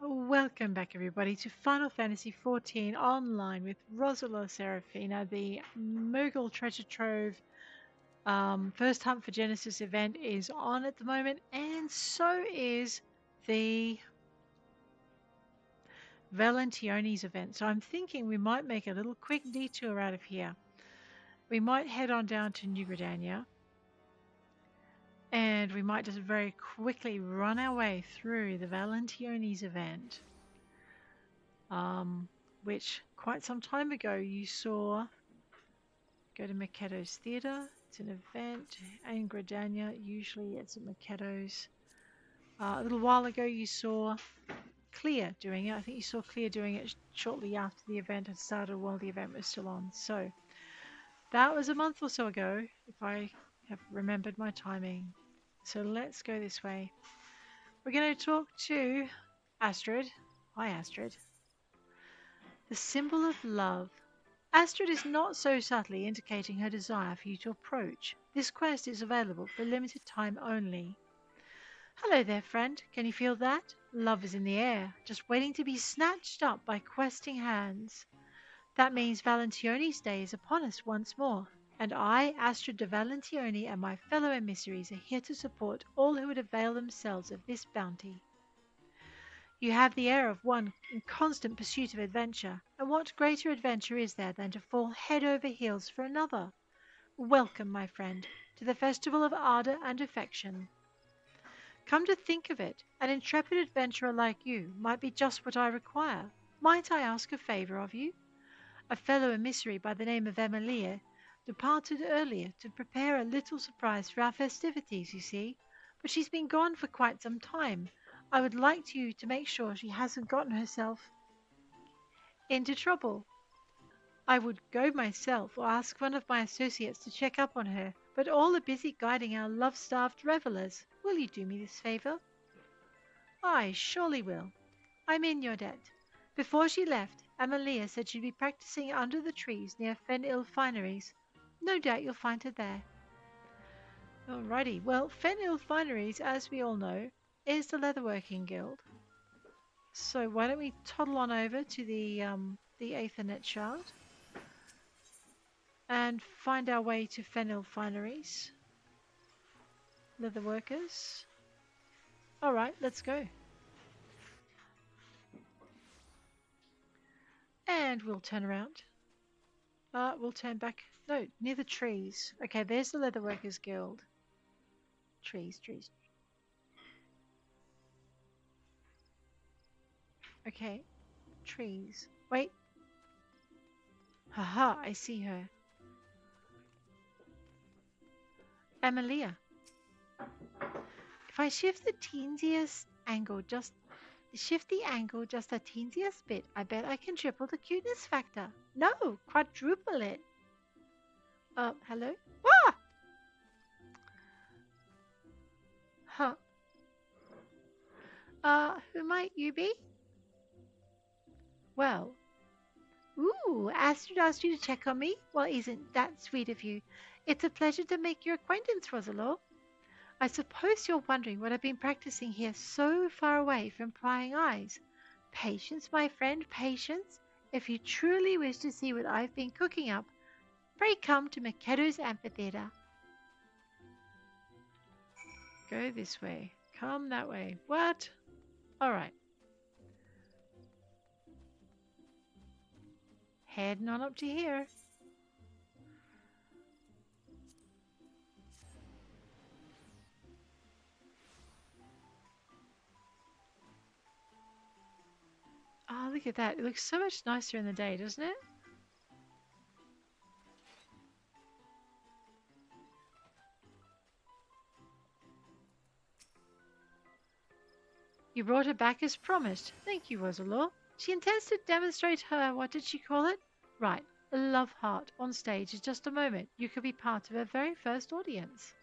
Welcome back, everybody, to Final Fantasy XIV Online with Roselore Serafina. The Moogle Treasure Trove First Hunt for Genesis event is on at the moment, and so is the Valentione's event. So I'm thinking we might make a little quick detour out of here. We might head on down to New Gridania, and we might just very quickly run our way through the Valentione event. Which quite some time ago you saw. Go to Makedo's Theatre. It's an event. In Gridania, usually it's at Makedo's. A little while ago you saw Clear doing it. I think you saw Clear doing it shortly after the event had started while the event was still on. So that was a month or so ago, if I have remembered my timing. So let's go this way. We're going to talk to Astrid. Hi, Astrid. The symbol of love. Astrid is not so subtly indicating her desire for you to approach. This quest is available for a limited time only. Hello there, friend. Can you feel that? Love is in the air, just waiting to be snatched up by questing hands. That means Valentione's day is upon us once more, and I, Astrid de Valentione, and my fellow emissaries are here to support all who would avail themselves of this bounty. You have the air of one in constant pursuit of adventure, and what greater adventure is there than to fall head over heels for another? Welcome, my friend, to the festival of ardour and affection. Come to think of it, an intrepid adventurer like you might be just what I require. Might I ask a favour of you? A fellow emissary by the name of Emilia departed earlier to prepare a little surprise for our festivities, you see, but she's been gone for quite some time. I would like you to make sure she hasn't gotten herself into trouble. I would go myself or ask one of my associates to check up on her, but all are busy guiding our love-starved revellers. Will you do me this favour? I surely will. I'm in your debt. Before she left, Amalia said she'd be practicing under the trees near Fen-Il Fineries. No doubt you'll find her there. Alrighty, well, Fen-Il Fineries, as we all know, is the Leatherworking Guild. So why don't we toddle on over to the Aethernet shard and find our way to Fen-Il Fineries. Leatherworkers. Alright, let's go. And we'll turn around. We'll turn back. No, near the trees. Okay, there's the Leatherworkers Guild. Trees. Okay, trees. Wait. Haha, I see her. Amalia. If I shift the angle just a teensiest bit, I bet I can triple the cuteness factor. No, quadruple it. Hello? Ah! Huh. Who might you be? Well, Astrid asked you to check on me? Well, isn't that sweet of you? It's a pleasure to make your acquaintance, Roselore. I suppose you're wondering what I've been practicing here so far away from prying eyes. Patience, my friend, patience. If you truly wish to see what I've been cooking up, pray come to Makedo's Amphitheatre. Go this way. Come that way. What? Alright. Heading on up to here. Oh, look at that. It looks so much nicer in the day, doesn't it? You brought her back as promised. Thank you, Roselore. She intends to demonstrate her, what did she call it? Right, a love heart on stage in just a moment. You could be part of her very first audience.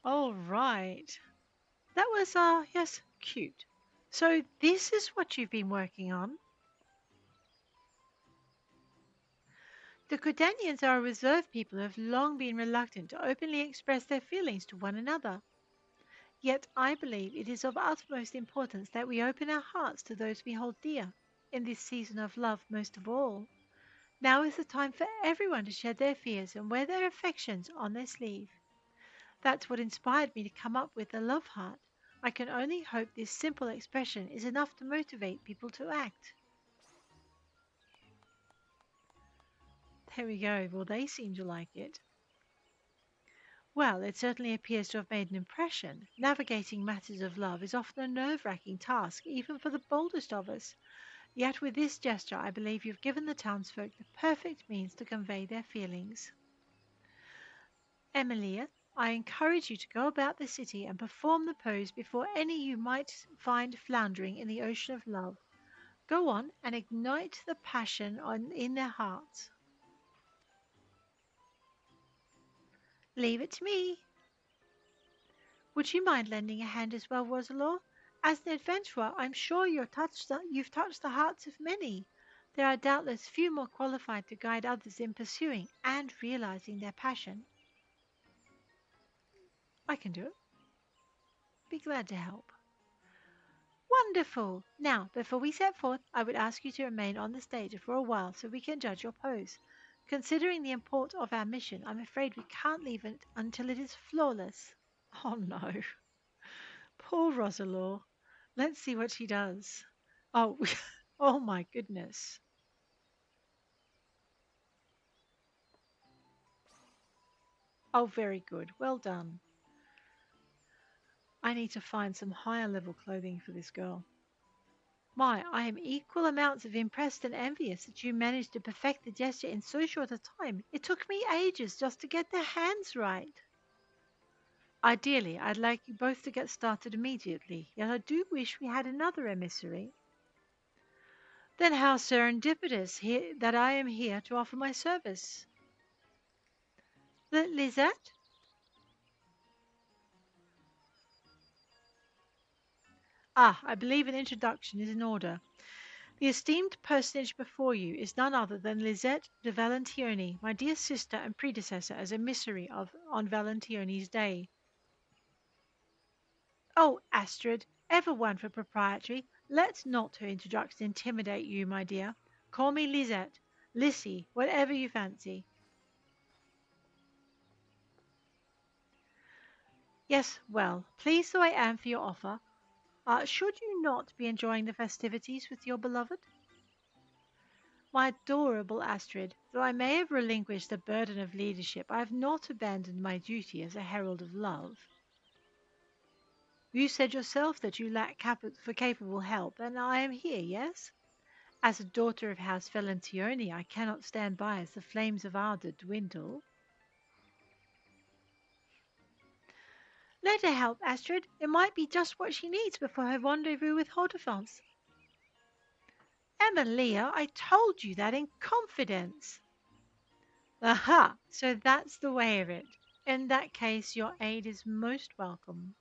All right. That was, yes, cute. So this is what you've been working on. The Gridanians are a reserved people who have long been reluctant to openly express their feelings to one another. Yet I believe it is of utmost importance that we open our hearts to those we hold dear, in this season of love most of all. Now is the time for everyone to shed their fears and wear their affections on their sleeve. That's what inspired me to come up with the love heart. I can only hope this simple expression is enough to motivate people to act. There we go. Well, they seem to like it. Well, it certainly appears to have made an impression. Navigating matters of love is often a nerve-wracking task, even for the boldest of us. Yet with this gesture, I believe you've given the townsfolk the perfect means to convey their feelings. Emilia, I encourage you to go about the city and perform the pose before any you might find floundering in the ocean of love. Go on and ignite the passion in their hearts. Leave it to me. Would you mind lending a hand as well, Roselore? As an adventurer, I'm sure you've touched the hearts of many. There are doubtless few more qualified to guide others in pursuing and realizing their passion. I can do it. Be glad to help. Wonderful! Now, before we set forth, I would ask you to remain on the stage for a while so we can judge your pose. Considering the import of our mission, I'm afraid we can't leave it until it is flawless. Oh no. Poor Roselore. Let's see what she does. Oh, oh my goodness. Oh, very good. Well done. I need to find some higher level clothing for this girl. My, I am equal amounts of impressed and envious that you managed to perfect the gesture in so short a time. It took me ages just to get the hands right. Ideally, I'd like you both to get started immediately, yet I do wish we had another emissary. Then how serendipitous that I am here to offer my service. Lisette? Ah, I believe an introduction is in order. The esteemed personage before you is none other than Lisette de Valentione, my dear sister and predecessor as emissary on Valentione's day. Oh, Astrid, ever one for propriety, let not her introduction intimidate you, my dear. Call me Lisette, Lissy, whatever you fancy. Yes, well, pleased though I am for your offer, should you not be enjoying the festivities with your beloved? My adorable Astrid, though I may have relinquished the burden of leadership, I have not abandoned my duty as a herald of love. You said yourself that you lack for capable help, and I am here, yes? As a daughter of House Valentione, I cannot stand by as the flames of ardour dwindle. Let her help, Astrid. It might be just what she needs before her rendezvous with Hortense. Emilia, I told you that in confidence. Aha! So that's the way of it. In that case, your aid is most welcome.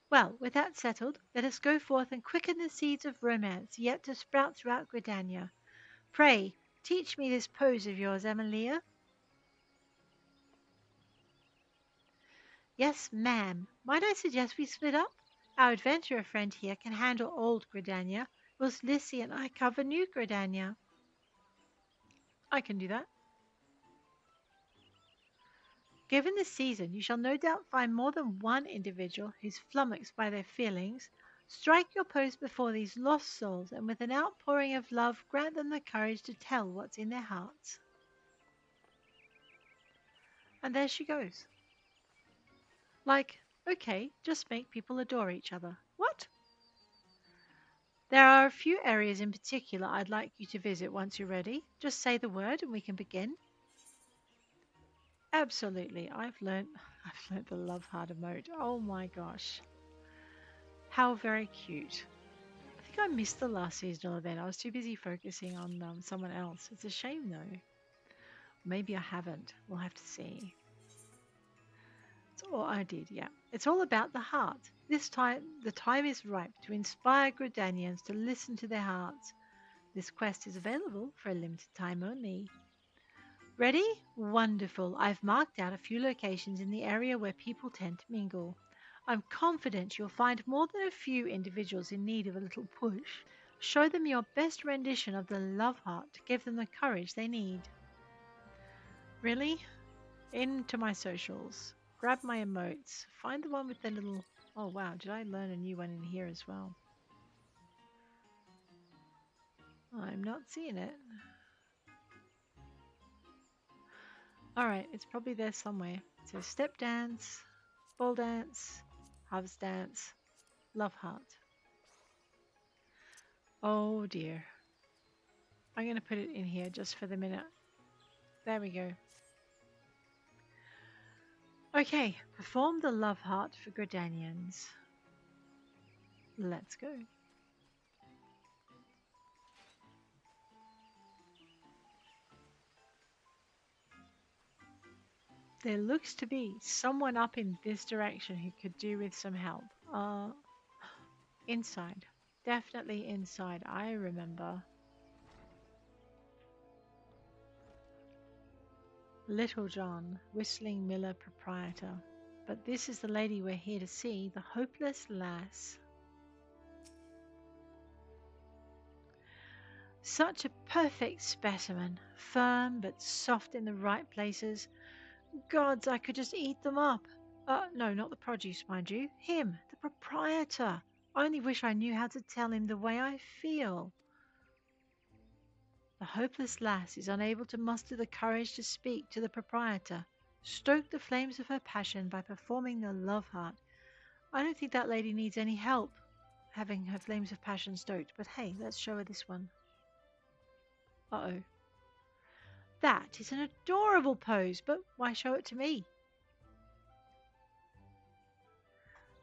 Well, with that settled, let us go forth and quicken the seeds of romance yet to sprout throughout Gridania. Pray, teach me this pose of yours, Emilia. Yes, ma'am. Might I suggest we split up? Our adventurer friend here can handle Old Gridania, whilst Lissy and I cover New Gridania. I can do that. Given the season, you shall no doubt find more than one individual who's flummoxed by their feelings. Strike your pose before these lost souls, and with an outpouring of love, grant them the courage to tell what's in their hearts. And there she goes. Like, okay, just make people adore each other. What? There are a few areas in particular I'd like you to visit once you're ready. Just say the word and we can begin. Absolutely. I've learned the love heart emote. Oh my gosh. How very cute. I think I missed the last seasonal event. I was too busy focusing on someone else. It's a shame though. Maybe I haven't. We'll have to see. I did, yeah. It's all about the heart. This time, the time is ripe to inspire Gridanians to listen to their hearts. This quest is available for a limited time only. Ready? Wonderful. I've marked out a few locations in the area where people tend to mingle. I'm confident you'll find more than a few individuals in need of a little push. Show them your best rendition of the love heart to give them the courage they need. Really? Into my socials. Grab my emotes. Find the one with the little... Oh wow, did I learn a new one in here as well? I'm not seeing it. Alright, it's probably there somewhere. So step dance, ball dance, harvest dance, love heart. Oh dear. I'm going to put it in here just for the minute. There we go. Okay, perform the love heart for Gridanians. Let's go. There looks to be someone up in this direction who could do with some help. Inside. Definitely inside, I remember. Little John, Whistling Miller proprietor. But this is the lady we're here to see, the hopeless lass. Such a perfect specimen, firm but soft in the right places. Gods, I could just eat them up. No, not the produce, mind you. Him, the proprietor. I only wish I knew how to tell him the way I feel. The hopeless lass is unable to muster the courage to speak to the proprietor. Stoke the flames of her passion by performing the love heart. I don't think that lady needs any help having her flames of passion stoked, but hey, let's show her this one. Uh-oh. That is an adorable pose, but why show it to me?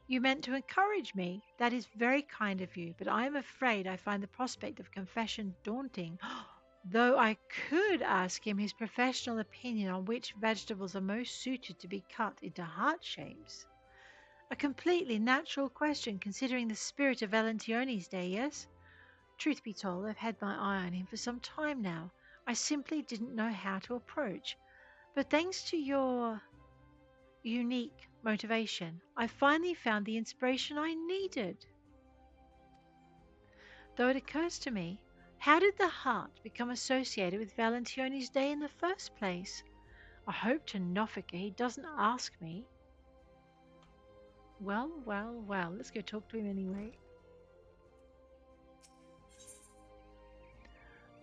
You meant to encourage me. That is very kind of you, but I am afraid I find the prospect of confession daunting. Though I could ask him his professional opinion on which vegetables are most suited to be cut into heart shapes. A completely natural question considering the spirit of Valentione's day, yes? Truth be told, I've had my eye on him for some time now. I simply didn't know how to approach. But thanks to your unique motivation, I finally found the inspiration I needed. Though it occurs to me, how did the heart become associated with Valentione's day in the first place? I hope to Nofika he doesn't ask me. Well, let's go talk to him anyway.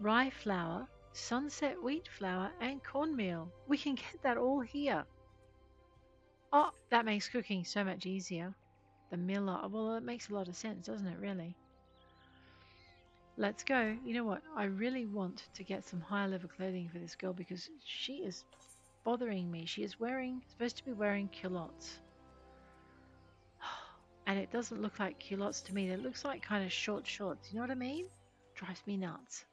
Rye flour, sunset wheat flour, and cornmeal. We can get that all here. Oh, that makes cooking so much easier. The miller, well, it makes a lot of sense, doesn't it, really? Let's go. You know what? I really want to get some higher level clothing for this girl because she is bothering me. She is supposed to be wearing culottes. And it doesn't look like culottes to me. It looks like kind of short shorts. You know what I mean? Drives me nuts.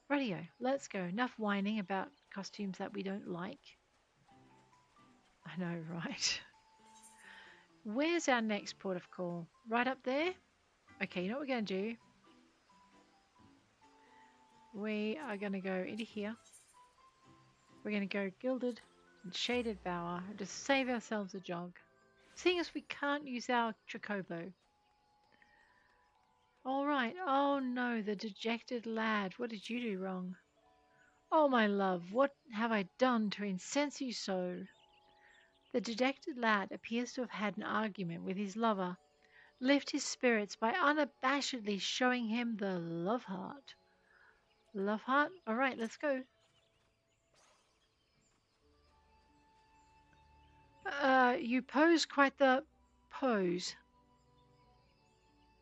Radio, let's go. Enough whining about costumes that we don't like. I know, right? Where's our next port of call? Right up there? Okay, you know what we're going to do? We are going to go into here. We're going to go Gilded and Shaded Bower and just save ourselves a jog. Seeing as we can't use our Chocobo. Alright, oh no, the dejected lad. What did you do wrong? Oh my love, what have I done to incense you so? The dejected lad appears to have had an argument with his lover. Lift his spirits by unabashedly showing him the love heart. Love heart? Alright, let's go. You pose quite the pose.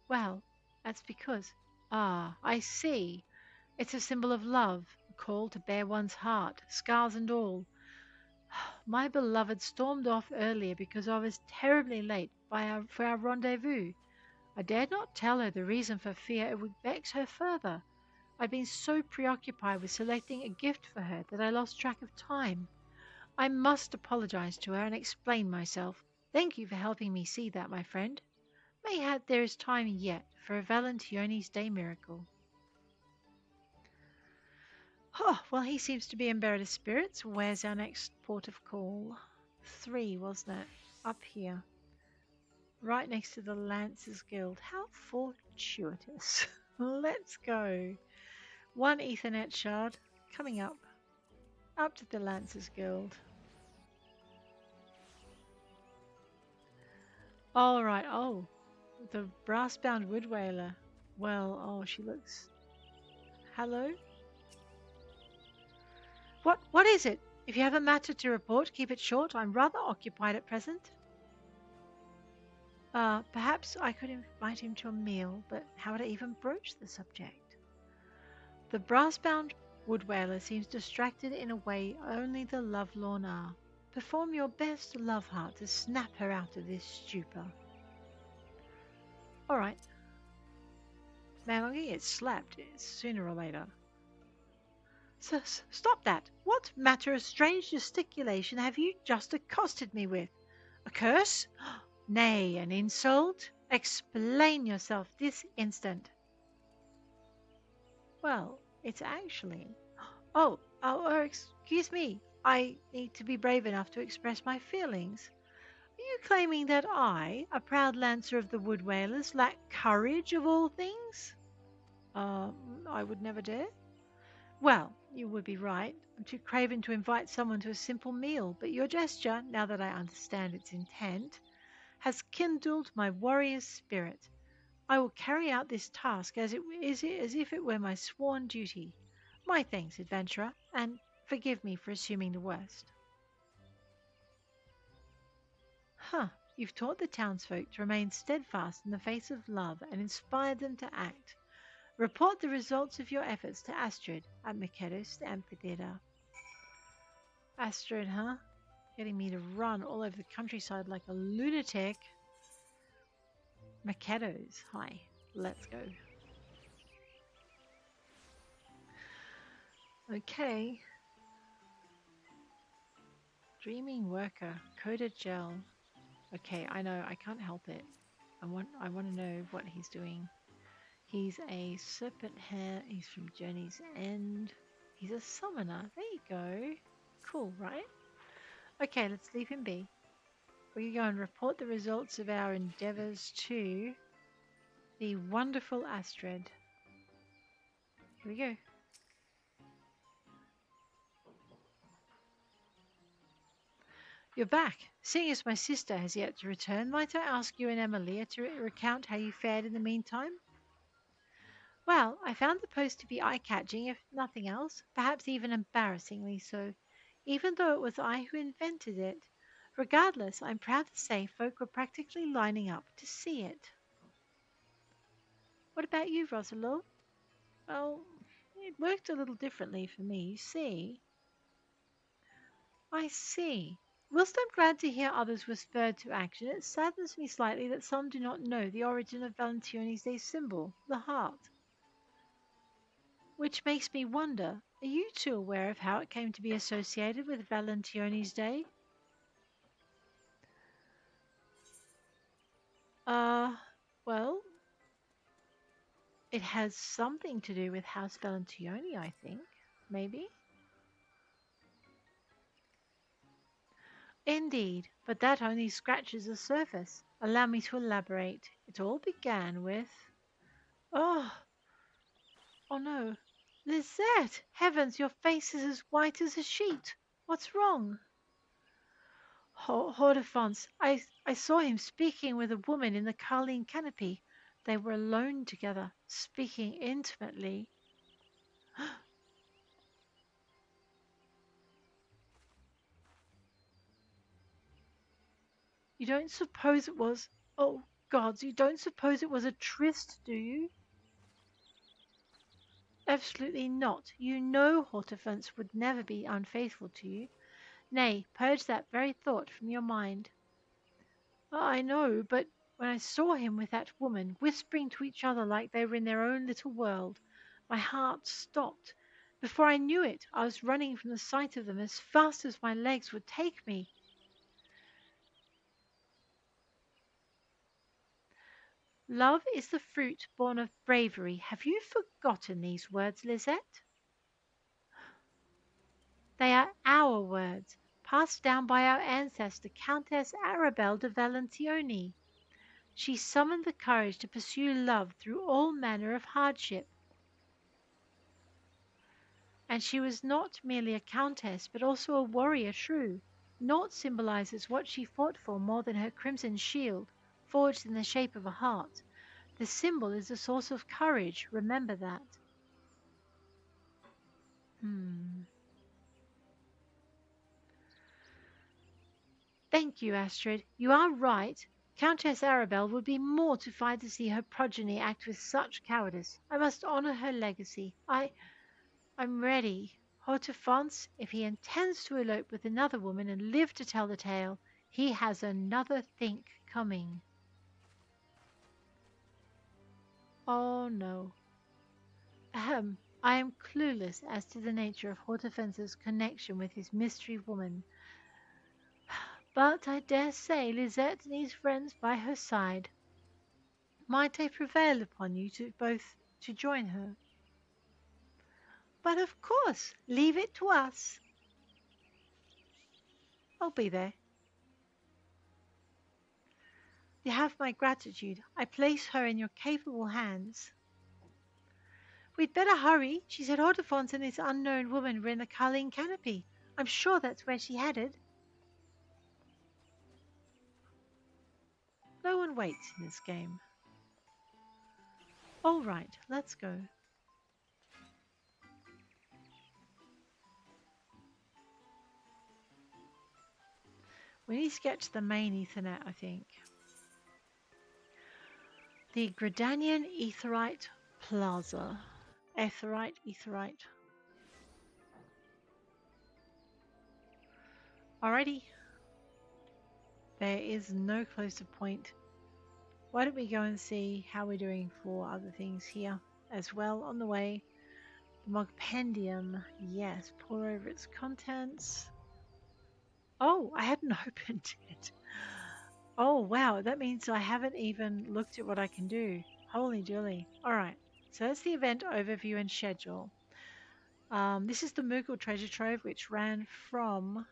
Well, that's because... Ah, I see. It's a symbol of love, a call to bare one's heart, scars and all. My beloved stormed off earlier because I was terribly late for our rendezvous. I dared not tell her the reason for fear it would vex her further. I'd been so preoccupied with selecting a gift for her that I lost track of time. I must apologize to her and explain myself. Thank you for helping me see that, my friend. Mayhap there is time yet for a Valentione's Day miracle. Oh, well, he seems to be in better spirits. Where's our next port of call? 3, wasn't it? Up here. Right next to the Lancers Guild. How fortuitous. Let's go. 1 Ethernet shard coming up. Up to the Lancers Guild. All right. Oh, the brass-bound wood whaler. Well, oh, she looks... Hello? What is it? If you have a matter to report, keep it short. I'm rather occupied at present. Perhaps I could invite him to a meal, but how would I even broach the subject? The brass-bound wood whaler seems distracted in a way only the lovelorn are. Perform your best, love heart, to snap her out of this stupor. All right. Man, I'm going to get slapped sooner or later. Stop that! What matter of strange gesticulation have you just accosted me with? A curse? Nay, an insult? Explain yourself this instant. Well, it's actually... excuse me. I need to be brave enough to express my feelings. Are you claiming that I, a proud lancer of the wood whalers, lack courage of all things? I would never dare. Well, you would be right. I'm too craven to invite someone to a simple meal, but your gesture, now that I understand its intent, has kindled my warrior's spirit. I will carry out this task as if it were my sworn duty. My thanks, adventurer, and forgive me for assuming the worst. Huh, you've taught the townsfolk to remain steadfast in the face of love and inspired them to act. Report the results of your efforts to Astrid at Makedos Amphitheatre. Astrid, huh? Getting me to run all over the countryside like a lunatic. Makedos, hi. Let's go. Okay. Dreaming worker, coated gel. Okay, I know, I can't help it. I want to know what he's doing. He's a serpent hair, he's from Journey's End. He's a summoner. There you go. Cool, right? Okay, let's leave him be. We go and report the results of our endeavors to the wonderful Astrid. Here we go. You're back. Seeing as my sister has yet to return, might I ask you and Emilia to recount how you fared in the meantime? Well, I found the post to be eye-catching, if nothing else, perhaps even embarrassingly so, even though it was I who invented it. Regardless, I'm proud to say folk were practically lining up to see it. What about you, Roselore? Well, it worked a little differently for me, you see. I see. Whilst I'm glad to hear others were spurred to action, it saddens me slightly that some do not know the origin of Valentione's Day symbol, the heart. Which makes me wonder, are you two aware of how it came to be associated with Valentione's Day? Well, it has something to do with House Valentione, I think. Maybe? Indeed, but that only scratches the surface. Allow me to elaborate. It all began with... Oh, oh no. Lizette! Heavens, your face is as white as a sheet. What's wrong? Hordefonce, I saw him speaking with a woman in the Carline canopy. They were alone together, speaking intimately. You don't suppose it was... Oh, gods, you don't suppose it was a tryst, do you? Absolutely not. You know Hordefonce would never be unfaithful to you. Nay, purge that very thought from your mind. I know, but when I saw him with that woman, whispering to each other like they were in their own little world, my heart stopped. Before I knew it, I was running from the sight of them as fast as my legs would take me. Love is the fruit born of bravery. Have you forgotten these words, Lisette? They are our words, passed down by our ancestor, Countess Arabelle de Valentione. She summoned the courage to pursue love through all manner of hardship. And she was not merely a countess, but also a warrior true. Naught symbolizes what she fought for more than her crimson shield, forged in the shape of a heart. The symbol is a source of courage, remember that. Hmm. Thank you, Astrid. You are right. Countess Arabelle would be mortified to see her progeny act with such cowardice. I must honor her legacy. I'm ready. Hortense, if he intends to elope with another woman and live to tell the tale, he has another think coming. Oh no. Ahem. I am clueless as to the nature of Hortense's connection with his mystery woman, but I dare say Lisette needs friends by her side. Might I prevail upon you to both to join her? But of course, leave it to us. I'll be there. You have my gratitude. I place her in your capable hands. We'd better hurry. She said Hortense and this unknown woman were in the Carline canopy. I'm sure that's where she headed. No one waits in this game. All right, let's go. We need to get to the main Ethernet, I think. The Gridanian Aetheryte Plaza. Aetheryte. Alrighty. There is no closer point. Why don't we go and see how we're doing for other things here as well on the way. The compendium, yes, pour over its contents. Oh, I hadn't opened it. Oh, wow, that means I haven't even looked at what I can do. Holy dooly. Alright, so that's the event overview and schedule. This is the Moogle treasure trove, which ran from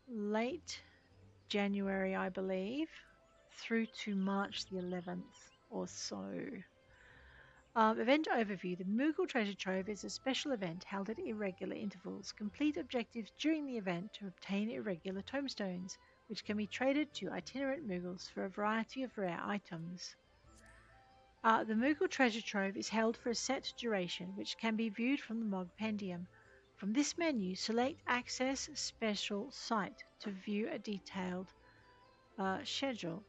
late January, I believe, through to March the 11th or so. Event overview. The Moogle Treasure Trove is a special event held at irregular intervals. Complete objectives during the event to obtain irregular tomestones, which can be traded to itinerant Moogles for a variety of rare items. The Moogle Treasure Trove is held for a set duration, which can be viewed from the compendium. From this menu, select Access Special Site to view a detailed schedule.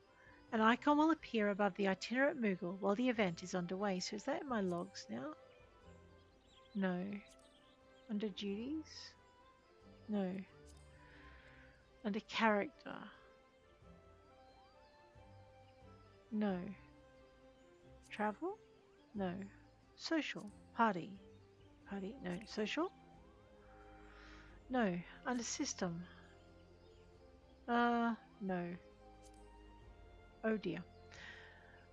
An icon will appear above the itinerant Moogle while the event is underway. So is that in my logs now? No. Under duties? No. Under character? No. Travel? No. Social? Party? Party? No. Social? No. Under system? No. Oh dear.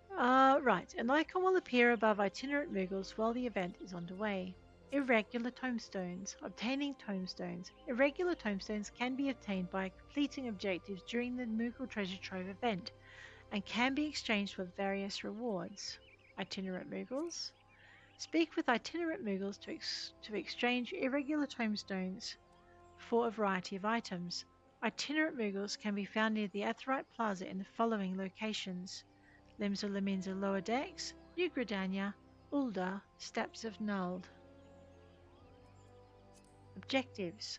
Right. An icon will appear above itinerant Moogles while the event is underway. Irregular tomestones. Obtaining tomestones. Irregular tomestones can be obtained by completing objectives during the Moogle Treasure Trove event and can be exchanged for various rewards. Itinerant Moogles. Speak with itinerant Moogles to exchange irregular tomestones for a variety of items. Itinerant Moogles can be found near the Aetheryte Plaza in the following locations: Limsa Laminza Lower Decks, New Gridania, Ulda, Steps of Nuld. Objectives.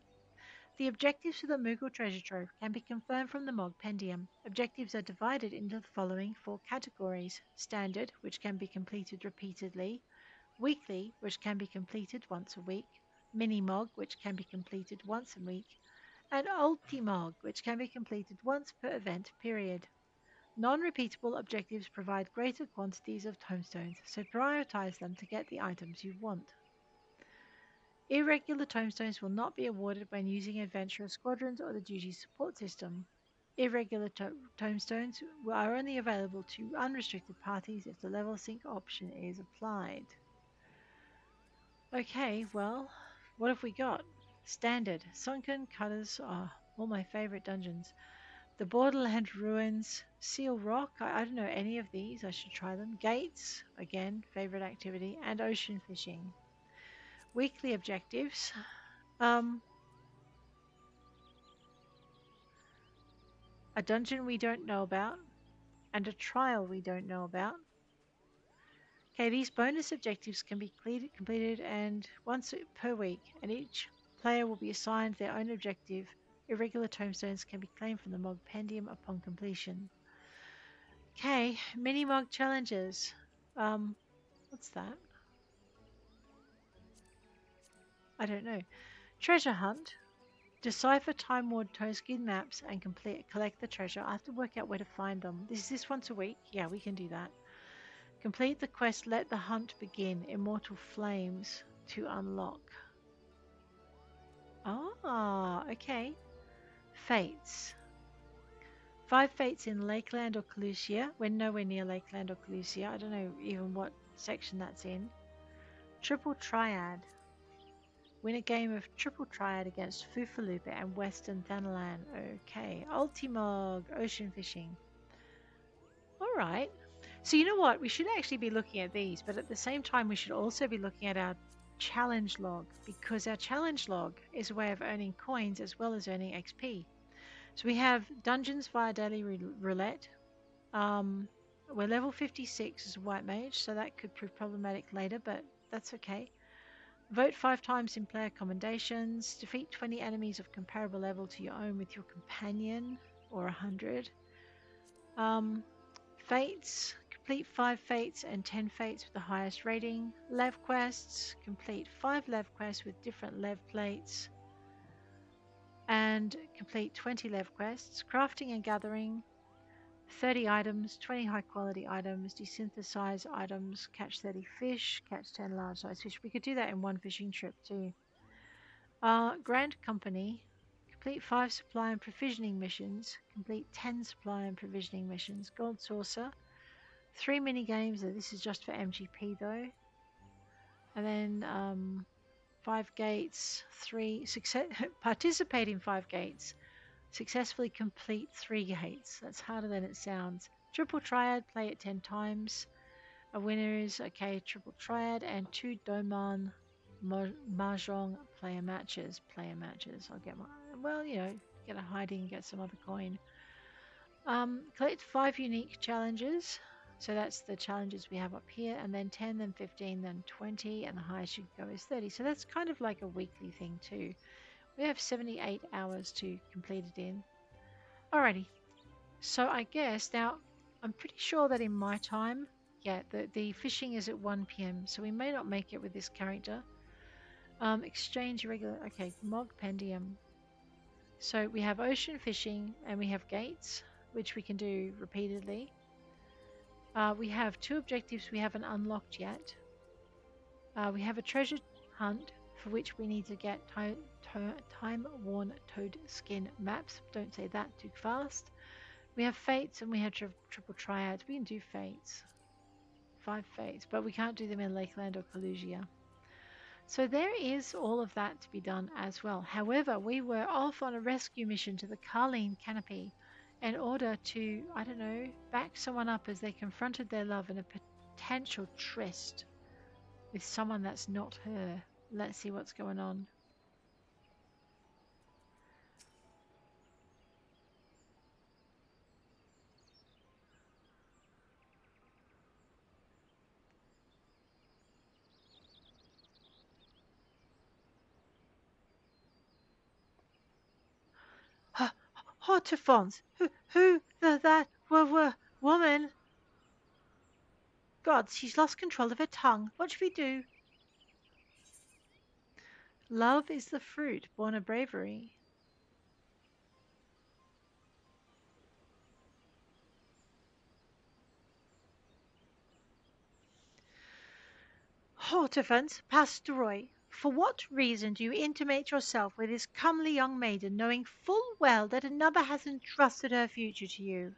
The objectives for the Moogle Treasure Trove can be confirmed from the compendium. Objectives are divided into the following 4 categories: Standard, which can be completed repeatedly; Weekly, which can be completed once a week; Mini-Mog, which can be completed once a week; and Ultimog, which can be completed once per event period. Non-repeatable objectives provide greater quantities of tomestones, so prioritize them to get the items you want. Irregular tomestones will not be awarded when using adventurer squadrons or the duty support system. Irregular tomestones are only available to unrestricted parties if the level sync option is applied. Okay, well, what have we got? Standard. Sunken Cutters are all my favorite dungeons. The Borderland Ruins, Seal Rock, I don't know any of these, I should try them. Gates, again, favorite activity, and ocean fishing. Weekly objectives. A dungeon we don't know about, and a trial we don't know about. Okay, these bonus objectives can be completed and once per week, and each player will be assigned their own objective. Irregular tomestones can be claimed from the compendium upon completion. Okay, mini mog challenges. What's that? I don't know. Treasure hunt. Decipher time-worn toe-skin maps and collect the treasure. I have to work out where to find them. Is this once a week? Yeah, we can do that. Complete the quest, let the hunt begin. Immortal Flames to unlock. Ah, okay. Fates. 5 fates in Lakeland or Calusia. We're nowhere near Lakeland or Calusia. I don't know even what section that's in. Triple Triad. Win a game of Triple Triad against Fufalupa and Western Thanalan. Okay. Ultimog. Ocean fishing. Alright. So you know what? We should actually be looking at these, but at the same time we should also be looking at our challenge log, because our challenge log is a way of earning coins as well as earning XP. So we have dungeons via daily roulette. We're level 56 as a white mage, so that could prove problematic later, but that's okay. Vote 5 times in player commendations. Defeat 20 enemies of comparable level to your own with your companion, or 100. Fates. Complete 5 fates and 10 fates with the highest rating. Lev quests. Complete 5 lev quests with different lev plates. And complete 20 lev quests. Crafting and gathering. 30 items, 20 high quality items, desynthesize items, catch 30 fish, catch 10 large size fish. We could do that in one fishing trip too. Grand Company. Complete 5 supply and provisioning missions. Complete 10 supply and provisioning missions. Gold Saucer. 3 mini games. This is just for MGP though. And then 5 gates. 3 participate in 5 gates. Successfully complete 3 gates. That's harder than it sounds. Triple Triad. Play it 10 times. A winner is okay. Triple Triad and 2 Doman Mahjong player matches. I'll get my get a hiding, get some other coin. Collect 5 unique challenges. So that's the challenges we have up here, and then 10, then 15, then 20, and the highest you can go is 30. So that's kind of like a weekly thing too. We have 78 hours to complete it in. Alrighty. So I guess now I'm pretty sure that in my time, yeah, the fishing is at 1 p.m. So we may not make it with this character. Exchange regular. Okay, compendium. So we have ocean fishing and we have gates, which we can do repeatedly. We have 2 objectives we haven't unlocked yet. We have a treasure hunt for which we need to get time-worn toad skin maps. Don't say that too fast. We have fates and we have triple triads. We can do fates. 5 fates, but we can't do them in Lakeland or Calusia. So there is all of that to be done as well. However, we were off on a rescue mission to the Carline Canopy in order to, I don't know, back someone up as they confronted their love in a potential tryst with someone that's not her. Let's see what's going on. Hortifons! That woman? God, she's lost control of her tongue. What should we do? Love is the fruit born of bravery. Hortifons, Pasteroy, For what reason do you intimate yourself with this comely young maiden, knowing full well that another has entrusted her future to you?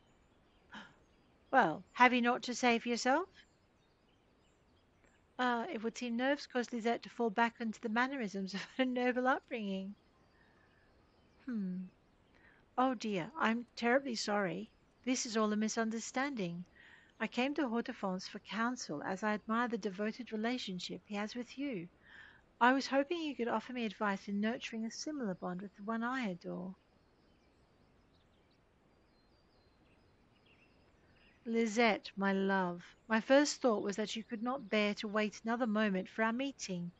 Well, have you naught to say for yourself? It would seem nerves cause Lisette to fall back into the mannerisms of her noble upbringing. Hmm. Oh dear, I'm terribly sorry. This is all a misunderstanding. I came to Hortense for counsel, as I admire the devoted relationship he has with you. I was hoping you could offer me advice in nurturing a similar bond with the one I adore. Lisette, my love, my first thought was that you could not bear to wait another moment for our meeting,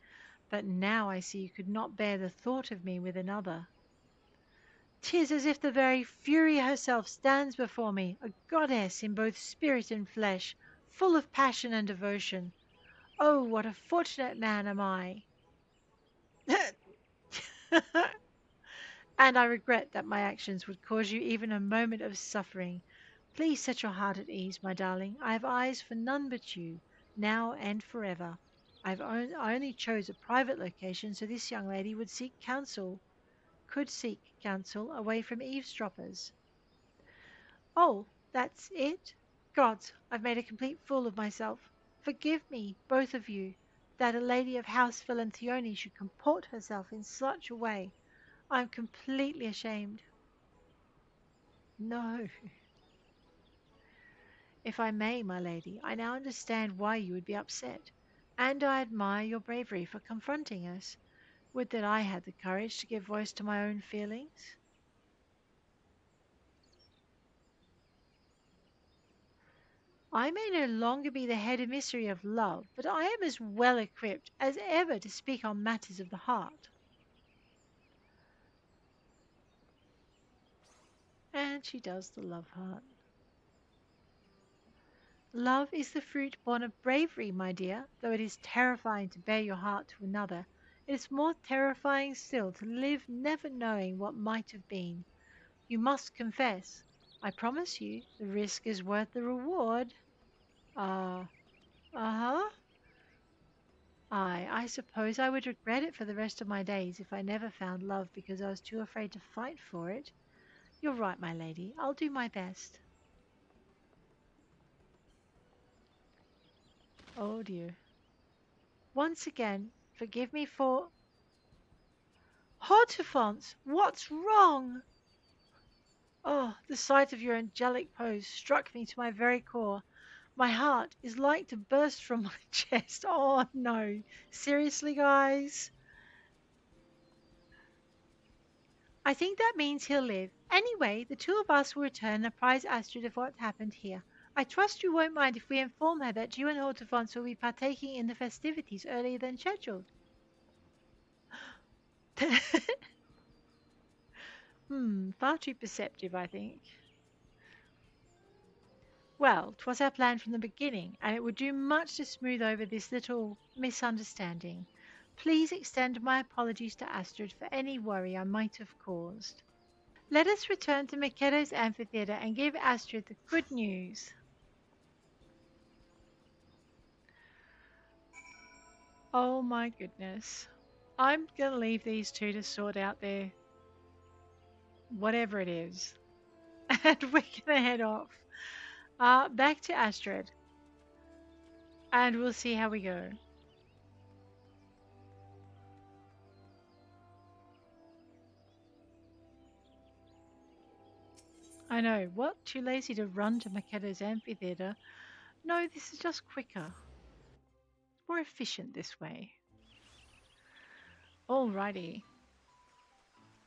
but now I see you could not bear the thought of me with another. 'Tis as if the very Fury herself stands before me, a goddess in both spirit and flesh, full of passion and devotion. Oh, what a fortunate man am I! And I regret that my actions would cause you even a moment of suffering. Please set your heart at ease, my darling. I have eyes for none but you, now and forever. I only chose a private location so this young lady could seek counsel away from eavesdroppers. Oh, that's it? Gods, I've made a complete fool of myself. Forgive me, both of you, that a lady of House Valentione should comport herself in such a way. I'm completely ashamed. No, if I may, my lady, I now understand why you would be upset, and I admire your bravery for confronting us. Would that I had the courage to give voice to my own feelings. I may no longer be the head emissary of love, but I am as well equipped as ever to speak on matters of the heart. And she does the love heart. Love is the fruit born of bravery, my dear. Though it is terrifying to bare your heart to another, it is more terrifying still to live never knowing what might have been. You must confess. I promise you, the risk is worth the reward. Ah, uh-huh. I suppose I would regret it for the rest of my days if I never found love because I was too afraid to fight for it. You're right, my lady. I'll do my best. Oh dear. Once again, forgive me for... Hortense, what's wrong? Oh, the sight of your angelic pose struck me to my very core. My heart is like to burst from my chest. Oh no. Seriously, guys? I think that means he'll live. Anyway, the two of us will return and apprise Astrid of what happened here. I trust you won't mind if we inform her that you and Hortense will be partaking in the festivities earlier than scheduled. Far too perceptive, I think. Well, 'twas our plan from the beginning, and it would do much to smooth over this little misunderstanding. Please extend my apologies to Astrid for any worry I might have caused. Let us return to Makedo's amphitheatre and give Astrid the good news. Oh my goodness. I'm going to leave these two to sort out their whatever it is. And we're going to head off back to Astrid. And we'll see how we go. I know. What? Too lazy to run to Makedo's amphitheatre? No, this is just quicker. More efficient this way. Alrighty.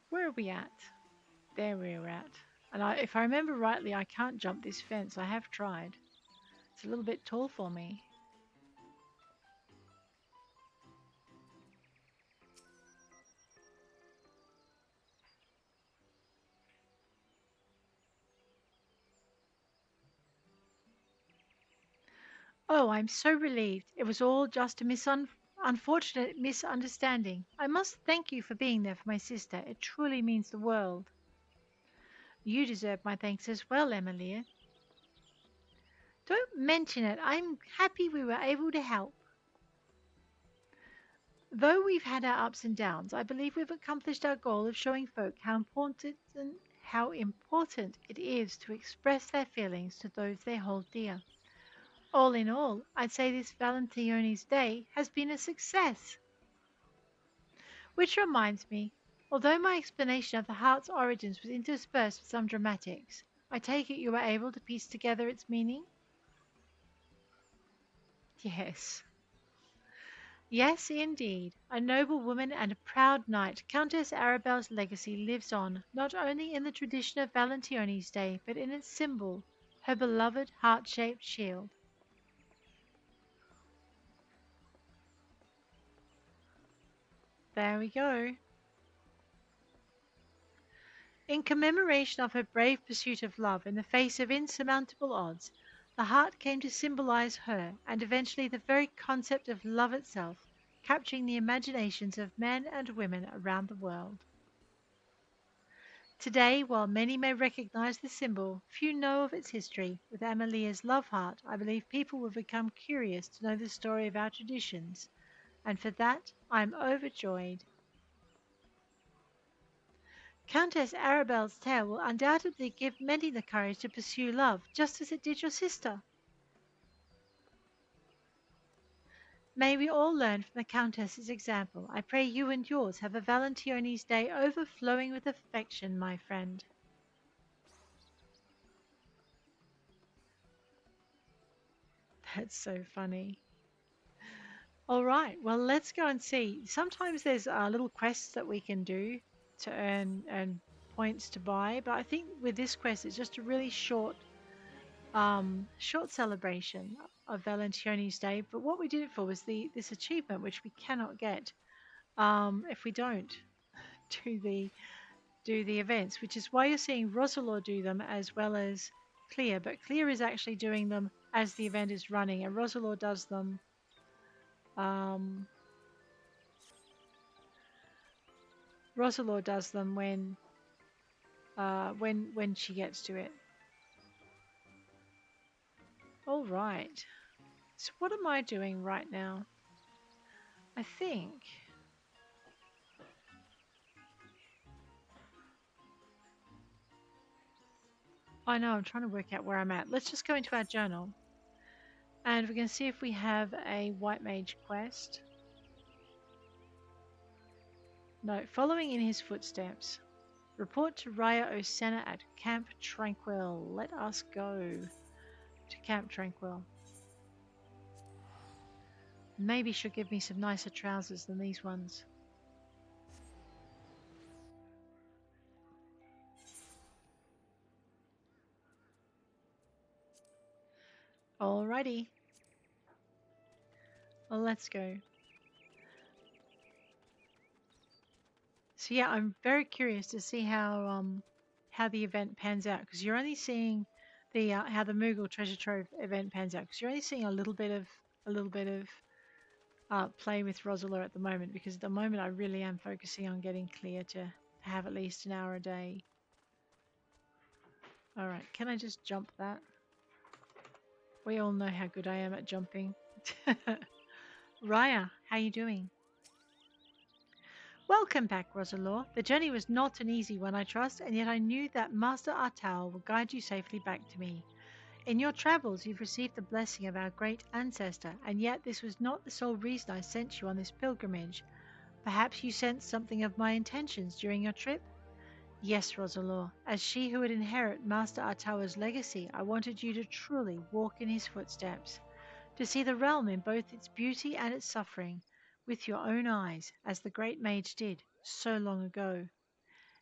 Where are we at? There we're at. And if I remember rightly, I can't jump this fence. I have tried. It's a little bit tall for me. Oh, I'm so relieved. It was all just a unfortunate misunderstanding. I must thank you for being there for my sister. It truly means the world. You deserve my thanks as well, Emily. Don't mention it. I'm happy we were able to help. Though we've had our ups and downs, I believe we've accomplished our goal of showing folk how important it is to express their feelings to those they hold dear. All in all, I'd say this Valentione's Day has been a success. Which reminds me, although my explanation of the heart's origins was interspersed with some dramatics, I take it you were able to piece together its meaning? Yes. Yes, indeed. A noble woman and a proud knight, Countess Arabelle's legacy lives on, not only in the tradition of Valentione's Day, but in its symbol, her beloved heart-shaped shield. There we go. In commemoration of her brave pursuit of love in the face of insurmountable odds, the heart came to symbolize her and eventually the very concept of love itself, capturing the imaginations of men and women around the world. Today, while many may recognize the symbol, few know of its history. With Amelia's love heart, I believe people will become curious to know the story of our traditions, and for that I am overjoyed. Countess Arabelle's tale will undoubtedly give many the courage to pursue love, just as it did your sister. May we all learn from the Countess's example. I pray you and yours have a Valentione's Day overflowing with affection, my friend. That's so funny. All right, well, let's go and see. Sometimes there's little quests that we can do to earn points to buy, but I think with this quest, it's just a really short celebration of Valentine's Day. But what we did it for was this achievement, which we cannot get if we don't do the events, which is why you're seeing Roselore do them as well as Clear. But Clear is actually doing them as the event is running, and Roselore does them. Um, Roselore does them when she gets to it. All right. So what am I doing right now? I think I know I'm trying to work out where I'm at. Let's just go into our journal and we can see if we have a white mage quest. No, following in his footsteps. Report to Raya Osena at Camp Tranquil. Let us go to Camp Tranquil. Maybe she'll give me some nicer trousers than these ones. Alrighty. Well, let's go. So yeah, I'm very curious to see how the event pans out because you're only seeing the how the Moogle Treasure Trove event pans out because you're only seeing a little bit of play with Roselore at the moment because at the moment I really am focusing on getting Clear to have at least an hour a day. All right, can I just jump that? We all know how good I am at jumping. Raya, how you doing? Welcome back, Roselore. The journey was not an easy one, I trust, and yet I knew that Master Artal will guide you safely back to me. In your travels, you've received the blessing of our great ancestor, and yet this was not the sole reason I sent you on this pilgrimage. Perhaps you sensed something of my intentions during your trip? Yes, Roselore. As she who would inherit Master Artawa's legacy, I wanted you to truly walk in his footsteps, to see the realm in both its beauty and its suffering, with your own eyes, as the great mage did so long ago.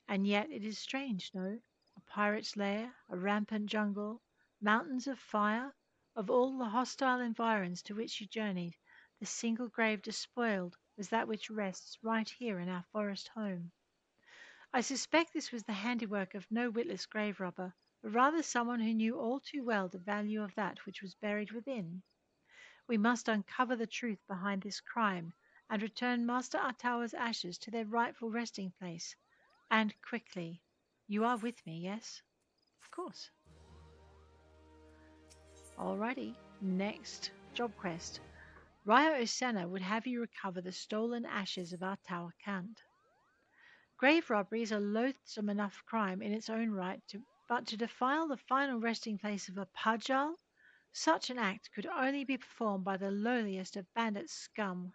And yet it is strange, no? A pirate's lair, a rampant jungle, mountains of fire, of all the hostile environs to which you journeyed, the single grave despoiled was that which rests right here in our forest home. I suspect this was the handiwork of no witless grave robber, but rather someone who knew all too well the value of that which was buried within. We must uncover the truth behind this crime and return Master Artawa's ashes to their rightful resting place. And quickly. You are with me, yes? Of course. Alrighty. Next job quest. Raya Osana would have you recover the stolen ashes of our tower Kant. Grave robbery is a loathsome enough crime in its own right, but to defile the final resting place of a Pajal, such an act could only be performed by the lowliest of bandit scum.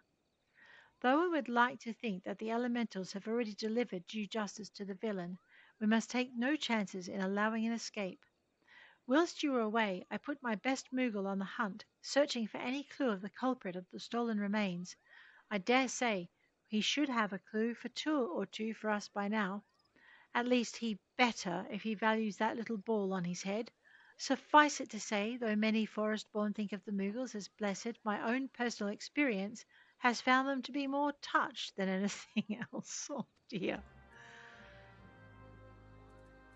Though I would like to think that the elementals have already delivered due justice to the villain, we must take no chances in allowing an escape. Whilst you were away, I put my best Moogle on the hunt, searching for any clue of the culprit of the stolen remains. I dare say he should have a clue for two for us by now. At least he better if he values that little ball on his head. Suffice it to say, though many forest-born think of the Moogles as blessed, my own personal experience has found them to be more touched than anything else. Oh dear.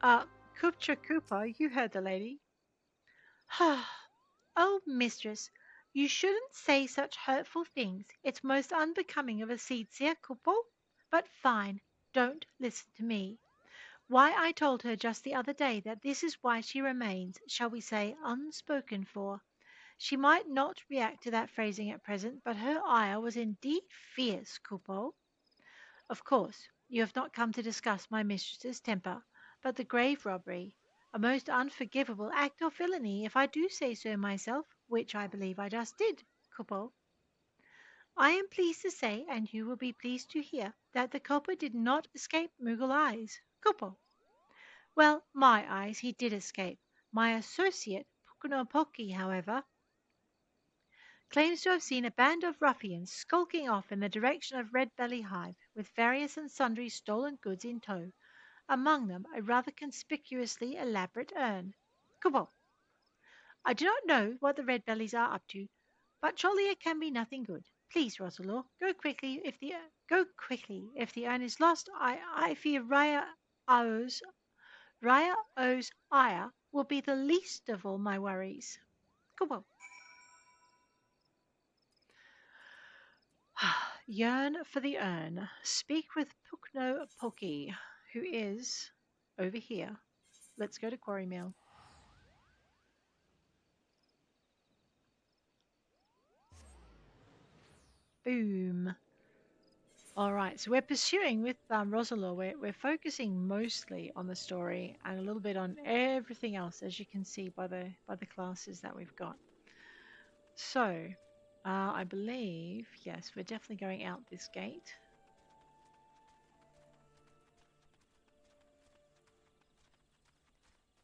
Kupcha Cooper, you heard the lady. Oh, mistress, you shouldn't say such hurtful things. It's most unbecoming of a seedseer, couple. But fine, don't listen to me. Why, I told her just the other day that this is why she remains, shall we say, unspoken for. She might not react to that phrasing at present, but her ire was indeed fierce, couple. Of course, you have not come to discuss my mistress's temper, but the grave robbery, a most unforgivable act of villainy, if I do say so myself, which I believe I just did, Coupeau. I am pleased to say, and you will be pleased to hear, that the culprit did not escape Moogle eyes, Coupeau. Well, my eyes he did escape. My associate, Pukunopoki, however, claims to have seen a band of ruffians skulking off in the direction of Red Belly Hive, with various and sundry stolen goods in tow, among them a rather conspicuously elaborate urn. Kubo. I do not know what the Red Bellies are up to, but surely it can be nothing good. Please, Roselore, go quickly if the urn is lost. I fear Raya O's ire will be the least of all my worries. Kubo. Yearn for the urn. Speak with Pukno Poki, who is over here. Let's go to Quarry Mill. Boom. All right, so we're pursuing with Roselore. We're focusing mostly on the story and a little bit on everything else, as you can see by the classes that we've got. So, I believe yes, we're definitely going out this gate.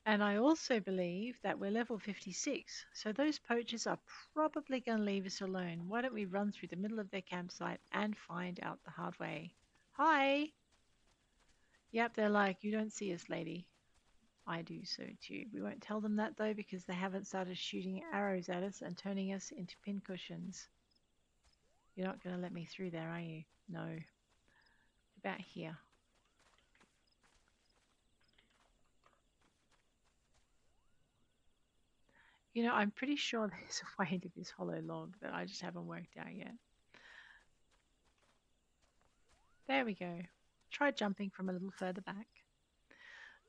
And I also believe that we're level 56, so those poachers are probably going to leave us alone. Why don't we run through the middle of their campsite and find out the hard way? Hi! Yep, they're like, you don't see us, lady. I do so too. We won't tell them that though because they haven't started shooting arrows at us and turning us into pincushions. You're not going to let me through there, are you? No. About here. You know, I'm pretty sure there's a way to this hollow log that I just haven't worked out yet. There we go. Try jumping from a little further back.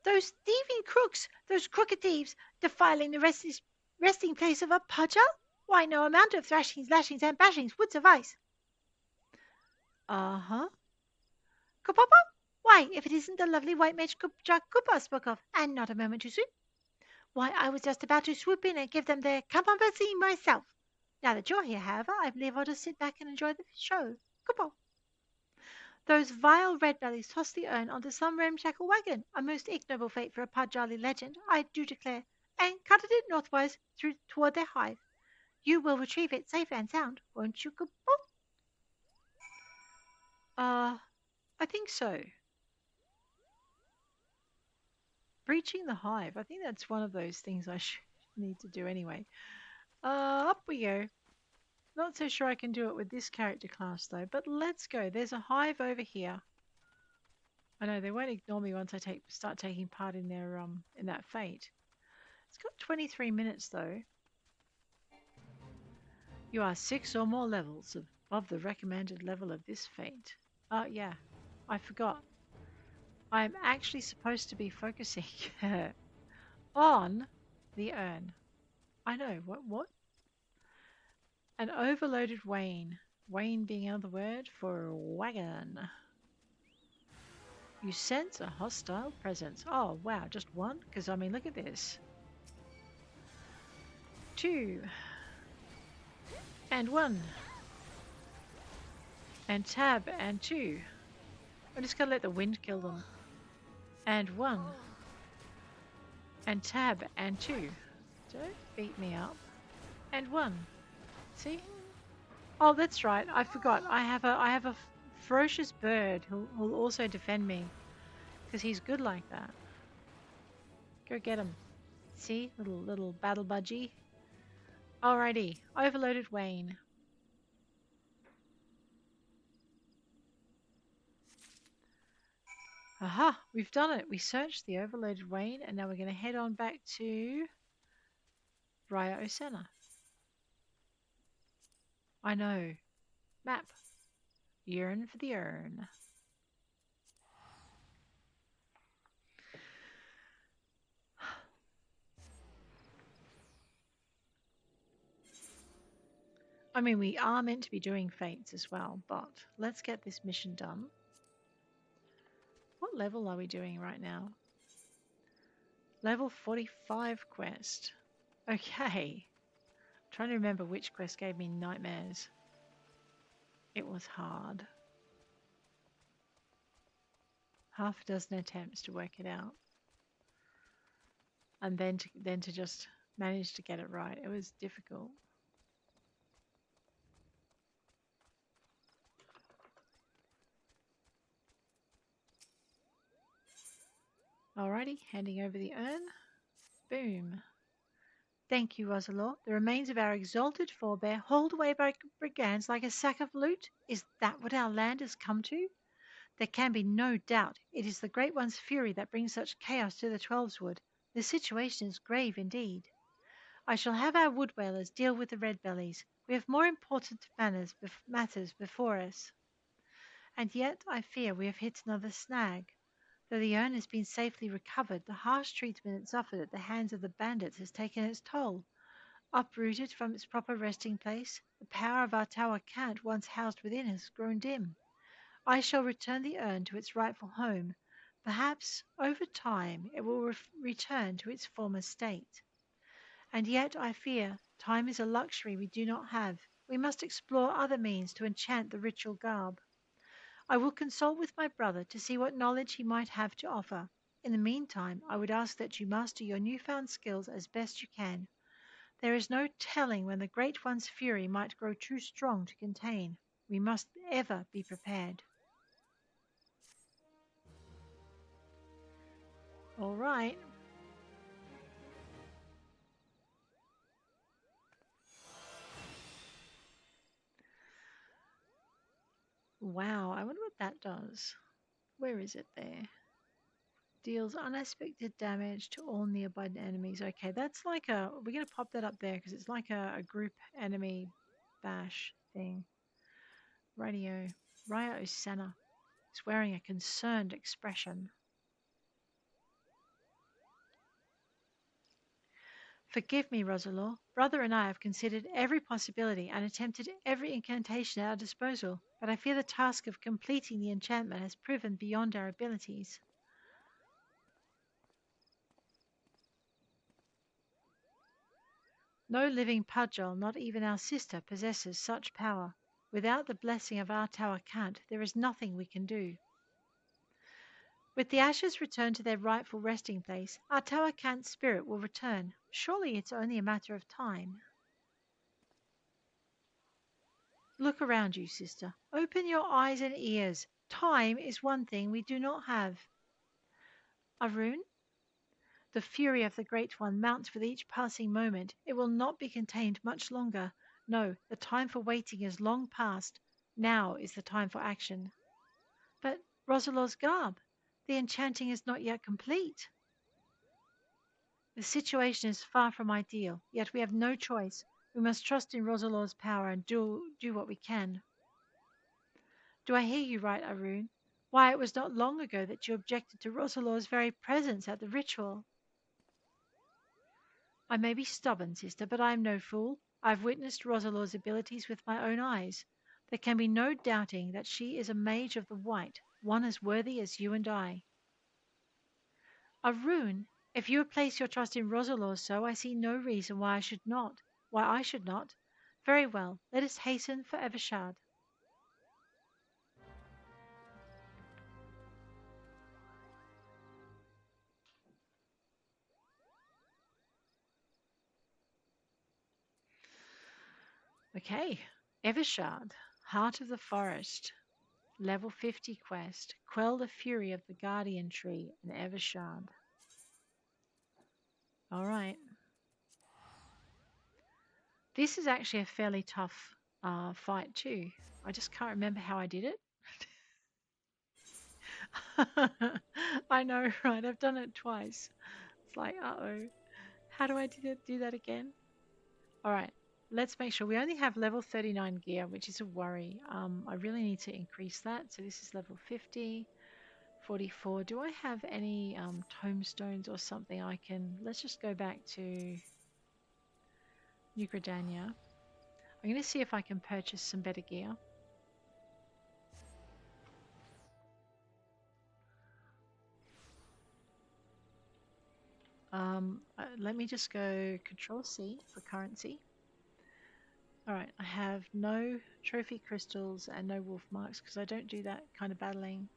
Those thieving crooks, those crooked thieves, defiling the resting place of a Pudgel? Why, no amount of thrashings, lashings, and bashings would suffice. Uh-huh. Kupapa? Why, if it isn't the lovely white mage Kupa spoke of, and not a moment too soon. Why, I was just about to swoop in and give them their compancy myself. Now that you're here, however, I believe I'll just sit back and enjoy the show. Kupo. Those vile red bellies tossed the urn onto some ramshackle wagon, a most ignoble fate for a Pajali legend, I do declare, and cutted it northwise toward their hive. You will retrieve it safe and sound, won't you, Kupo? I think so. Breaching the hive. I think that's one of those things I should need to do anyway. Up we go. Not so sure I can do it with this character class though, but let's go. There's a hive over here. I know they won't ignore me once I start taking part in their in that fate. It's got 23 minutes though. You are 6 or more levels above the recommended level of this fate. Yeah, I forgot. I'm actually supposed to be focusing on the urn. I know, what? An overloaded wain. Wain being another word for wagon. You sense a hostile presence. Oh, wow, just one? Because, I mean, look at this. 2. And 1. And tab and 2. I just gotta let the wind kill them. And 1. And tab and 2. Don't beat me up. And 1. See? Oh, that's right. I forgot. I have a ferocious bird who will also defend me because he's good like that. Go get him. See, little battle budgie. Alrighty, overloaded Wayne. Aha, we've done it. We searched the overloaded Wayne, and now we're going to head on back to Raya Osena. I know. Map. Yearn for the urn. I mean, we are meant to be doing fates as well, but let's get this mission done. What level are we doing right now? Level 45 quest. Okay. I'm trying to remember which quest gave me nightmares. It was hard. Half a dozen attempts to work it out. And then to just manage to get it right. It was difficult. Alrighty, handing over the urn. Boom. Thank you, Roselore. The remains of our exalted forebear, hauled away by brigands like a sack of loot? Is that what our land has come to? There can be no doubt it is the Great One's fury that brings such chaos to the Twelveswood. The situation is grave indeed. I shall have our wood whalers deal with the red bellies. We have more important matters before us. And yet I fear we have hit another snag. Though the urn has been safely recovered, the harsh treatment it suffered at the hands of the bandits has taken its toll. Uprooted from its proper resting place, the power of our tower cant once housed within has grown dim. I shall return the urn to its rightful home. Perhaps, over time, it will return to its former state. And yet, I fear, time is a luxury we do not have. We must explore other means to enchant the ritual garb. I will consult with my brother to see what knowledge he might have to offer. In the meantime, I would ask that you master your newfound skills as best you can. There is no telling when the Great One's fury might grow too strong to contain. We must ever be prepared. All right. Wow, I wonder what that does. Where is it there? Deals unexpected damage to all nearby enemies. Okay, that's like a... We're going to pop that up there because it's like a group enemy bash thing. Radio. Raya Osena is wearing a concerned expression. Forgive me, Roselore. Brother and I have considered every possibility and attempted every incantation at our disposal, but I fear the task of completing the enchantment has proven beyond our abilities. No living Pudgel, not even our sister, possesses such power. Without the blessing of our tower cant, there is nothing we can do. With the ashes returned to their rightful resting place, our tower cant's spirit will return. Surely it's only a matter of time. Look around you, sister. Open your eyes and ears. Time is one thing we do not have. Arun, the fury of the Great One mounts with each passing moment. It will not be contained much longer. No, the time for waiting is long past. Now is the time for action. But Roselore's garb, the enchanting is not yet complete. The situation is far from ideal, yet we have no choice. We must trust in Roselore's power and do what we can. Do I hear you right, Arun? Why, it was not long ago that you objected to Roselore's very presence at the ritual. I may be stubborn, sister, but I am no fool. I've witnessed Roselore's abilities with my own eyes. There can be no doubting that she is a mage of the white, one as worthy as you and I. A rune. If you have placed your trust in Roselore so, I see no reason why I should not. Why I should not. Very well, let us hasten for Evershard. Okay, Evershard, Heart of the Forest, level 50 quest, Quell the Fury of the Guardian Tree in Evershard. All right. This is actually a fairly tough fight too. I just can't remember how I did it. I know, right? I've done it twice. It's like, uh-oh. How do I do that again? All right. Let's make sure we only have level 39 gear, which is a worry. I really need to increase that. So this is level 50, 44. Do I have any tomestones or something I can... Let's just go back to New Gridania. I'm going to see if I can purchase some better gear. Let me just go Control C for currency. Alright, I have no trophy crystals and no wolf marks because I don't do that kind of battling.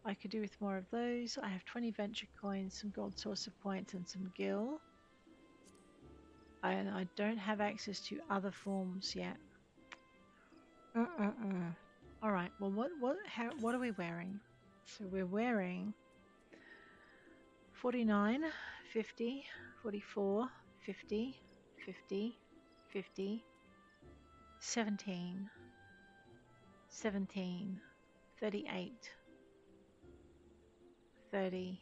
I could do with more of those. I have 20 venture coins, some gold sorcerer points, and some gil. And I don't have access to other forms yet. Alright, well what are we wearing? So we're wearing 49, 50, 44, 50, 50, 50, 17, 17, 38, 30,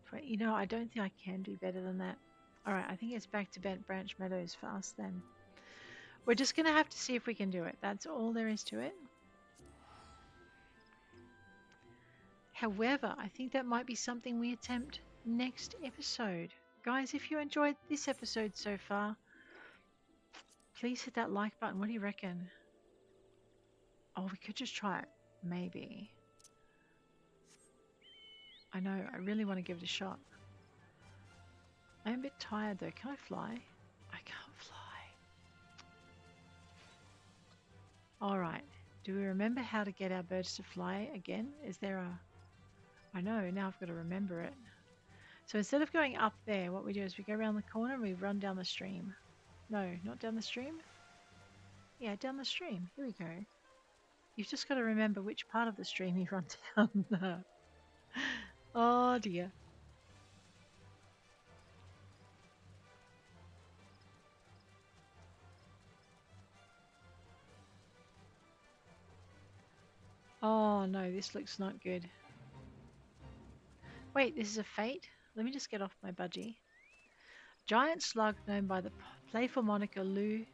20. You know, I don't think I can do better than that. Alright, I think it's back to Bent Branch Meadows for us then. We're just going to have to see if we can do it. That's all there is to it. However, I think that might be something we attempt next episode. Guys, if you enjoyed this episode so far, please hit that like button. What do you reckon? Oh, we could just try it. Maybe. I know, I really want to give it a shot. I'm a bit tired though. Can I fly? I can't fly. Alright. Do we remember how to get our birds to fly again? Is there a... I know, now I've got to remember it. So instead of going up there, what we do is we go around the corner and we run down the stream. No, not down the stream. Yeah, down the stream. Here we go. You've just got to remember which part of the stream you run down. Oh dear. Oh no, this looks not good. Wait, this is a fate? Let me just get off my budgie. Giant slug known by the playful moniker Lou.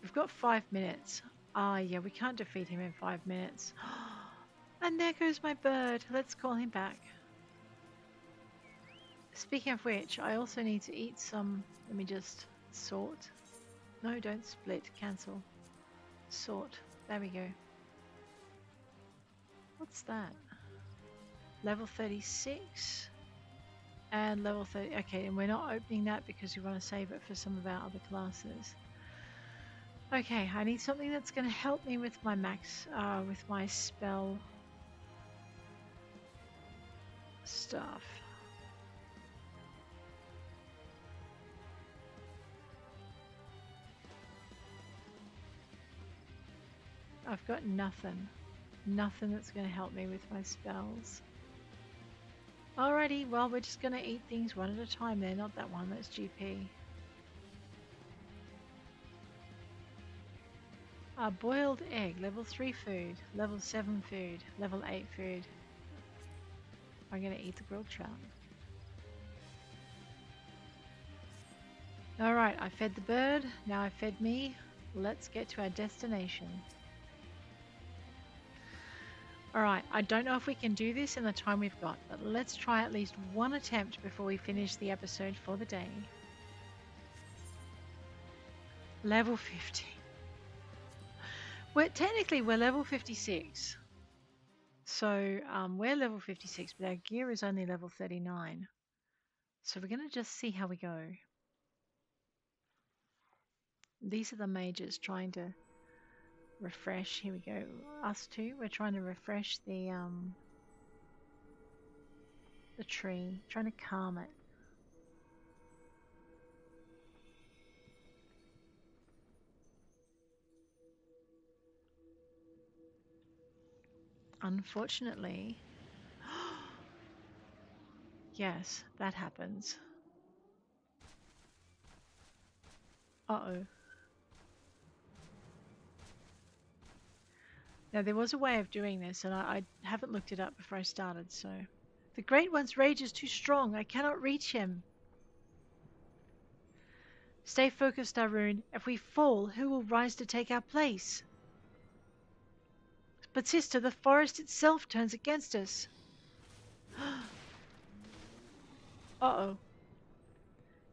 We've got 5 minutes. Ah, yeah, we can't defeat him in 5 minutes. And there goes my bird. Let's call him back. Speaking of which, I also need to eat some... Let me just sort. No, don't split. Cancel. Sort. There we go. What's that? Level 36 and level 30. Okay, and we're not opening that because we want to save it for some of our other classes. Okay, I need something that's going to help me with my with my spell stuff. I've got nothing. Nothing that's going to help me with my spells. Alrighty, well, we're just going to eat things one at a time there, not that one, that's GP. Boiled egg, level 3 food, level 7 food, level 8 food. I'm going to eat the grilled trout. Alright, I fed the bird, now I fed me. Let's get to our destination. Alright, I don't know if we can do this in the time we've got, but let's try at least one attempt before we finish the episode for the day. Level 50. Technically we're level 56. So we're level 56, but our gear is only level 39. So we're going to just see how we go. These are the mages trying to refresh. Here we go. Us two, we're trying to refresh the tree, trying to calm it. Unfortunately, yes, that happens. Uh-oh. Now, there was a way of doing this, and I haven't looked it up before I started, so... The Great One's rage is too strong. I cannot reach him. Stay focused, Arun. If we fall, who will rise to take our place? But sister, the forest itself turns against us. Uh-oh.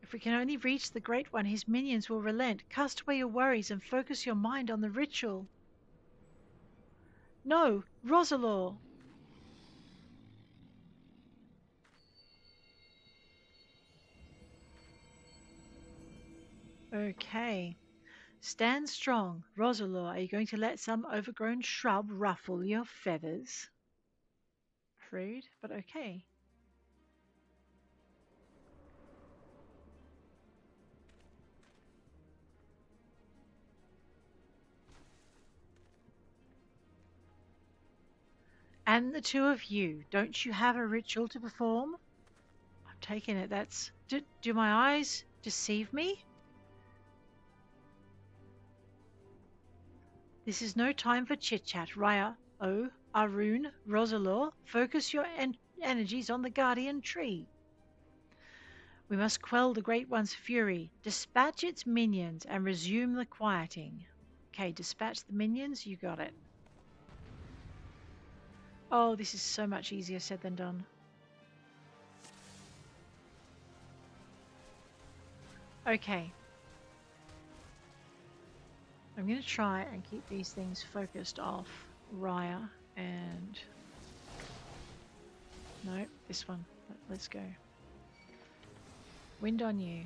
If we can only reach the Great One, his minions will relent. Cast away your worries and focus your mind on the ritual. No, Roselore! Okay. Stand strong. Roselore, are you going to let some overgrown shrub ruffle your feathers? Rude, but okay. And the two of you, don't you have a ritual to perform? I'm taking it that's... Do my eyes deceive me? This is no time for chit-chat, Raya. Oh, Arun, Roselore, focus your energies on the guardian tree. We must quell the Great One's fury, dispatch its minions, and resume the quieting. Okay, dispatch the minions, you got it. Oh, this is so much easier said than done. Okay. I'm going to try and keep these things focused off Raya and... No, this one. Let's go. Wind on you.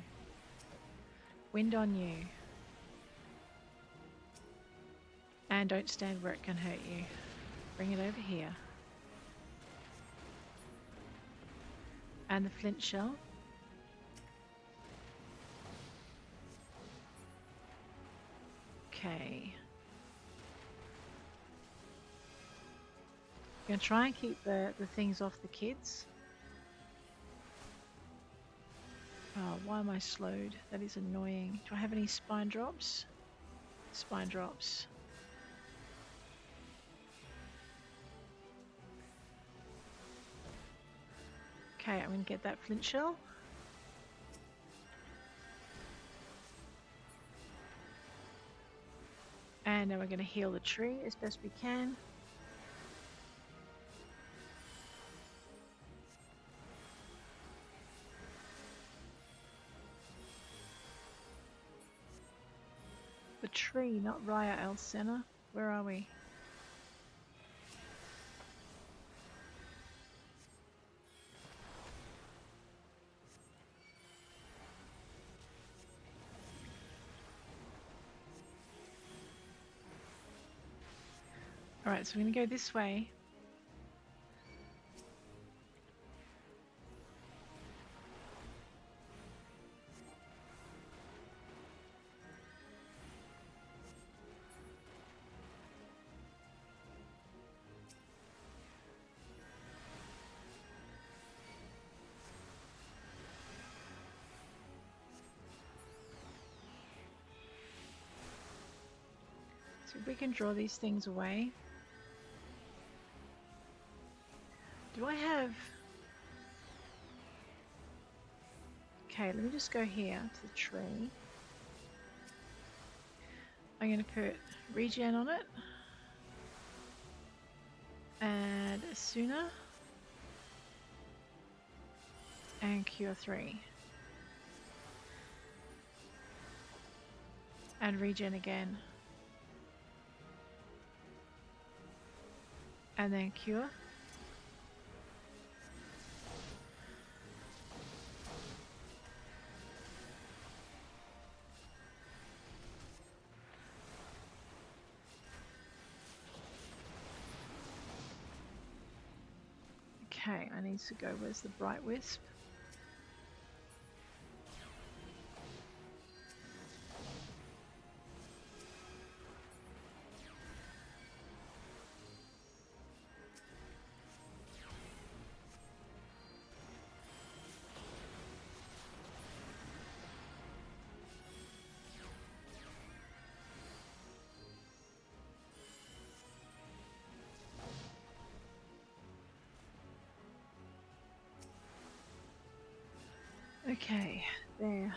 Wind on you. And don't stand where it can hurt you. Bring it over here. And the flint shell. Okay. I'm going to try and keep the things off the kids. Oh, why am I slowed? That is annoying. Do I have any spine drops? Spine drops. Okay, I'm going to get that flint shell. And now we're going to heal the tree as best we can. The tree, not Raya Elsena. Where are we? Alright, so we're going to go this way. So if we can draw these things away. Do I have... Okay, let me just go here to the tree. I'm going to put regen on it. And Asuna. And Cure 3. and regen again. And then cure. Okay, I need to go, where's the Bright Wisp? Okay, there.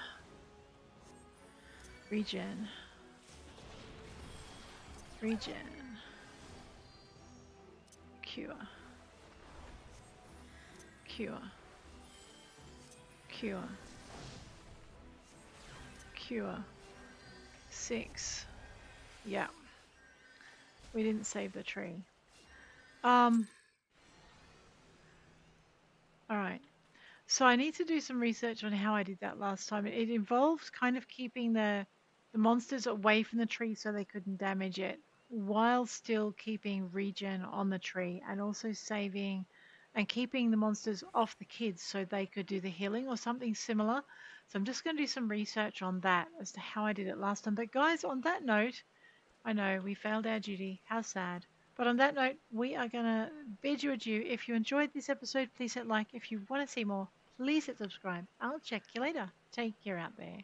Regen. Regen. Cure. Cure. Cure. Cure. 6. Yeah. We didn't save the tree. Alright. So I need to do some research on how I did that last time. It involved kind of keeping the monsters away from the tree so they couldn't damage it, while still keeping regen on the tree, and also saving and keeping the monsters off the kids so they could do the healing or something similar. So I'm just going to do some research on that as to how I did it last time. But guys, on that note, I know we failed our duty. How sad. But on that note, we are going to bid you adieu. If you enjoyed this episode, please hit like. If you want to see more, please hit subscribe. I'll check you later. Take care out there.